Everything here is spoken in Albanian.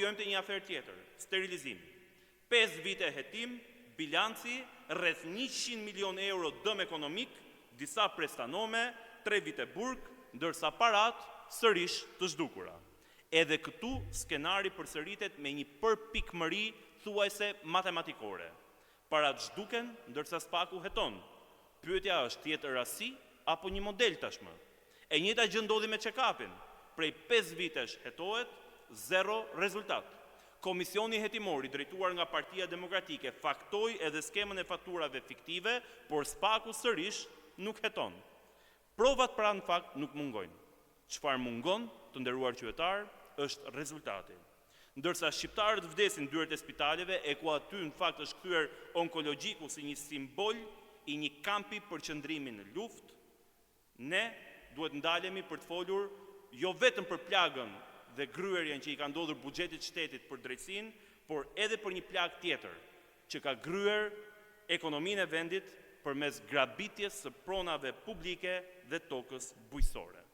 Jojmë të një afer tjetër, sterilizim. 5 vite hetim, bilanci, rreth 100 milion euro dëm ekonomik, disa prestanome, 3 vite burg, ndërsa parat sërish të zhdukura. Edhe këtu skenari përsëritet me një përpikmëri thuajse matematikore. Parat zhduken, ndërsa spaku heton. Pyetja është tjetër rasti apo një model tashmë. E njëjta gjë ndodhi me check-upin. Prej 5 vitesh hetohet, 0 rezultat. Komisioni hetimor i drejtuar nga Partia Demokratike faktoi edhe skemën e faturave fiktive, por spaku sërish nuk heton. Provat pra në fakt nuk mungojnë. Çfarë mungon, të nderuar qytetar, është rezultati. Ndërsa shqiptarët vdesin dyert e spitaleve, e ku aty në fakt është kthyer onkologjiku si një simbol i një kampi për qëndrimin në luftë, ne duhet ndalemi për të folur jo vetëm për plagën dhe gryerjen që i ka ndodhur buxhetit shtetit për drejtësinë, por edhe për një plagë tjetër që ka gryer ekonominë e vendit përmes grabitjes së pronave publike dhe tokës bujqësore.